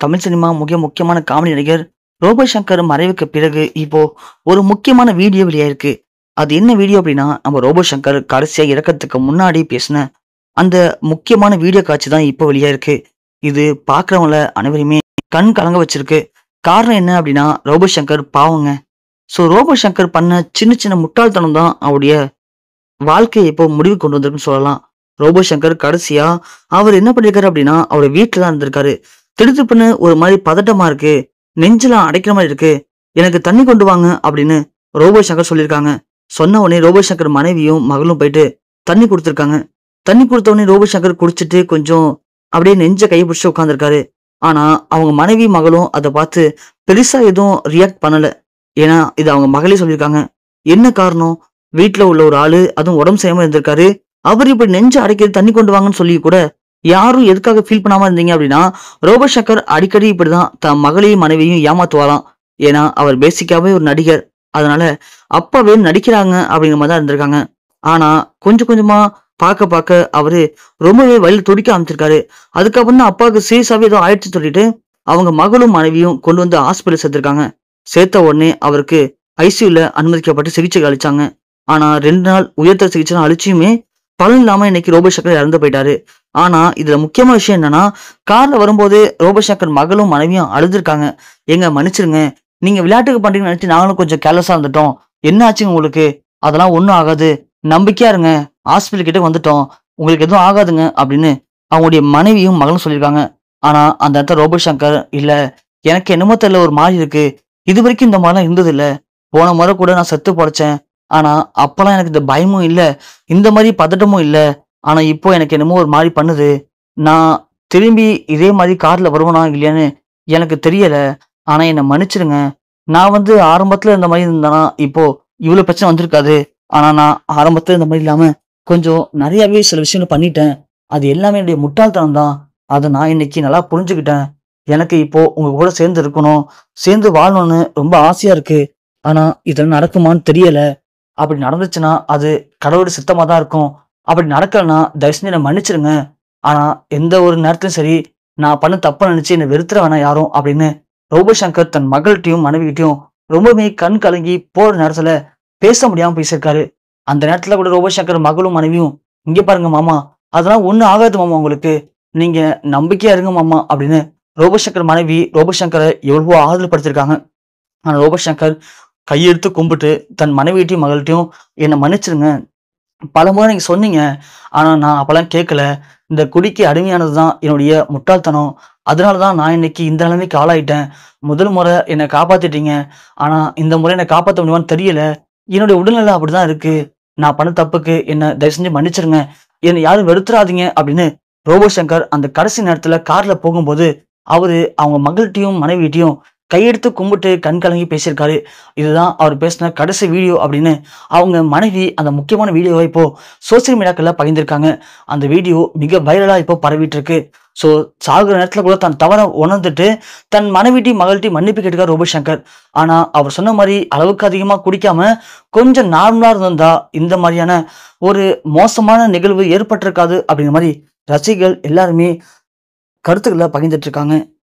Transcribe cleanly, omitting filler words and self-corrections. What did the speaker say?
Tamil cinema முக்கியமான comedy நடிகர் robot Shankar மறைவுக்கு பிறகு இப்போ ஒரு முக்கியமான வீடியோ வெளியாயிருக்கு. அது என்ன வீடியோ அப்படின்னா, நம்ம ரோபோ சங்கர் கடைசியா இறக்கறதுக்கு முன்னாடி பேசின அந்த முக்கியமான வீடியோ காட்சி தான் இப்போ வெளியாயிருக்கு. இது பார்க்குறவங்கள அனைவரையுமே கண் கலங்க வச்சிருக்கு. காரணம் என்ன அப்படின்னா, ரோபோ சங்கர் பாவங்க. ரோபோ சங்கர் பண்ண சின்ன சின்ன முட்டாள்தனம் தான் அவருடைய வாழ்க்கையை இப்போ முடிவு கொண்டு வந்திருக்குன்னு சொல்லலாம். ரோபோ சங்கர் கடைசியா அவர் என்ன பண்ணிருக்காரு அப்படின்னா, அவர் வீட்டுல தான் இருந்திருக்காரு. திடுதிப்புன்னு ஒரு மாதிரி பதட்டமா இருக்கு, நெஞ்செல்லாம் அடைக்கிற மாதிரி இருக்கு, எனக்கு தண்ணி கொண்டு வாங்க அப்படின்னு ரோபோ சங்கர் சொல்லியிருக்காங்க. சொன்ன உடனே ரோபோ சங்கர் மனைவியும் மகளும் போயிட்டு தண்ணி கொடுத்துருக்காங்க. தண்ணி கொடுத்த உடனே ரோபோ சங்கர் குடிச்சிட்டு கொஞ்சம் அப்படியே நெஞ்ச கையை பிடிச்சி உட்காந்துருக்காரு. ஆனா அவங்க மனைவி மகளும் அதை பார்த்து பெருசா எதுவும் ரியாக்ட் பண்ணல. ஏன்னா இது அவங்க மகளே சொல்லியிருக்காங்க. என்ன காரணம்? வீட்டுல உள்ள ஒரு ஆளு, அதுவும் உடம்பு சரியாம இருந்திருக்காரு, அவர் இப்படி நெஞ்சு அடைக்கிறது தண்ணி கொண்டு வாங்கன்னு சொல்லி கூட யாரும் எதுக்காக ஃபீல் பண்ணாம இருந்தீங்க அப்படின்னா, ரோபோ சங்கர் அடிக்கடி இப்படிதான் தன் மகளையும் மனைவியும் ஏமாத்துவாராம். ஏன்னா அவர் பேசிக்காவே ஒரு நடிகர். அதனால அப்பாவே நடிக்கிறாங்க அப்படிங்கிற மாதிரி தான் இருந்திருக்காங்க. ஆனா கொஞ்சம் கொஞ்சமா பார்க்க பார்க்க அவரு ரொம்பவே வழியில துடிக்க ஆரம்பிச்சிருக்காரு. அதுக்கப்புறம் தான் அப்பாவுக்கு சீரியஸாவே ஏதோ ஆயிடுச்சு சொல்லிட்டு அவங்க மகளும் மனைவியும் கொண்டு வந்து ஹாஸ்பிட்டல் சேர்த்திருக்காங்க. சேர்த்த உடனே அவருக்கு ஐசியூல அனுமதிக்கப்பட்டு சிகிச்சை அளிச்சாங்க. ஆனா 2 நாள் உயர்த்த சிகிச்சை அளிச்சியுமே பலன் இல்லாம இன்னைக்கு ரோபோ சங்கர் இறந்து போயிட்டாரு. ஆனா இதுல முக்கியமான விஷயம் என்னன்னா, கார்ல வரும்போது ரோபோ சங்கர் மகளும் மனைவியும் அழுதுருக்காங்க. ஏங்க மன்னிச்சிருங்க, நீங்க விளையாட்டுக்கு பண்றீங்கன்னு நினைச்சு நாங்களும் கொஞ்சம் கேர்லெஸ்ஸா இருந்துட்டோம். என்ன ஆச்சுங்க உங்களுக்கு? அதெல்லாம் ஒண்ணும் ஆகாது, நம்பிக்கையா இருங்க, ஹாஸ்பிட்டல் கிட்ட வந்துட்டோம், உங்களுக்கு எதுவும் ஆகாதுங்க அப்படின்னு அவங்களுடைய மனைவியும் மகளும் சொல்லியிருக்காங்க. ஆனா அந்த இடத்துல ரோபோ சங்கர், இல்ல எனக்கு என்னமோ தெரியல, ஒரு மாதிரி இருக்கு, இது வரைக்கும் இந்த மாதிரிலாம் இருந்தது இல்ல, போன முறை கூட நான் செத்து பொழைச்சேன், ஆனா அப்பெல்லாம் எனக்கு இந்த பயமும் இல்ல, இந்த மாதிரி பதட்டமும் இல்ல, ஆனா இப்போ எனக்கு என்னமோ ஒரு மாதிரி பண்ணுது, நான் திரும்பி இதே மாதிரி கார்ல வருவேனா இல்லையான்னு எனக்கு தெரியல, ஆனா என்னை மன்னிச்சிடுங்க, நான் ஆரம்பத்துல இந்த மாதிரி இருந்தேன்னா இப்போ இவ்வளவு பிரச்சனை வந்திருக்காது, ஆனா நான் ஆரம்பத்துல இந்த மாதிரி இல்லாம கொஞ்சம் நிறையவே சில விஷயங்கள் பண்ணிட்டேன், அது எல்லாமே என்னுடைய முட்டாள்தனம் தான், அதை நான் இன்னைக்கு நல்லா புரிஞ்சுக்கிட்டேன், எனக்கு இப்போ உங்க கூட சேர்ந்து இருக்கணும், சேர்ந்து வாழணும்னு ரொம்ப ஆசையா இருக்கு, ஆனா இதெல்லாம் நடக்குமான்னு தெரியல, அப்படி நடந்துச்சுன்னா அது கடவுளோட சித்தமா தான் இருக்கும், அப்படி நடக்கலன்னா தயவு செஞ்சு என்னை மன்னிச்சிருங்க, ஆனா எந்த ஒரு நேரத்திலும் சரி நான் பண்ண தப்ப நினைச்சு என்னை வெறுத்துற வேணாம் யாரும் அப்படின்னு ரோபோ சங்கர் தன் மகள்கிட்டயும் மனைவிகிட்டையும் ரொம்பவே கண் கலங்கி போற நேரத்துல பேச முடியாம பேசியிருக்காரு. அந்த நேரத்துல கூட ரோபோ சங்கர் மகளும் மனைவியும், இங்க பாருங்க மாமா, அதெல்லாம் ஒண்ணும் ஆகாது மாமா, உங்களுக்கு நீங்க நம்பிக்கையா இருங்க மாமா அப்படின்னு ரோபோ சங்கர் மனைவி ரோபோ சங்கரை எவ்வளவோ ஆறுதல் படுத்திருக்காங்க. ஆனா ரோபோ சங்கர் கையெடுத்து கும்பிட்டு தன் மனைவிட்டையும் மகள்கிட்டையும், என்னை மன்னிச்சிருங்க, பலமுறை நீங்க சொன்னீங்க, ஆனா நான் அப்பெல்லாம் கேட்கல, இந்த குடிக்கு அடிமையானதுதான் என்னுடைய முட்டாள்தனம், அதனாலதான் நான் இன்னைக்கு இந்த நிலைமைக்கு ஆளாயிட்டேன், முதல் முறை என்னை காப்பாத்திட்டீங்க, ஆனா இந்த முறை என்னை காப்பாற்ற முடியுமான்னு தெரியல, என்னுடைய உடல்நிலை அப்படிதான் இருக்கு, நான் பண்ண தப்புக்கு என்ன தயவு செஞ்சு மன்னிச்சிருங்க, என்னை யாரும் வெறுத்துறாதீங்க அப்படின்னு ரோபோ சங்கர் அந்த கடைசி நேரத்துல கார்ல போகும்போது அவரு அவங்க மகள்கிட்டையும் மனைவிட்டையும் கையெடுத்து கும்பிட்டு கண் கலங்கி பேசியிருக்காரு. இதுதான் அவர் பேசின கடைசி வீடியோ அப்படின்னு அவங்க மனைவி அந்த முக்கியமான வீடியோவை இப்போ சோசியல் மீடியாக்கள்ல பகிர்ந்திருக்காங்க. அந்த வீடியோ மிக வைரலா இப்போ பரவிட்டு இருக்கு. சாகுற நேரத்துல கூட தன் தவற உணர்ந்துட்டு தன் மனைவிட்டி மகள்கிட்ட மன்னிப்பு கேட்டுக்கார் ரோபோ சங்கர். ஆனா அவர் சொன்ன மாதிரி அளவுக்கு அதிகமா குடிக்காம கொஞ்சம் நார்மலா இருந்திருந்தா இந்த மாதிரியான ஒரு மோசமான நிகழ்வு ஏற்பட்டிருக்காது அப்படிங்கிற மாதிரி ரசிகர்கள் எல்லாருமே கருத்துக்களை பகிர்ந்துட்டு இருக்காங்க.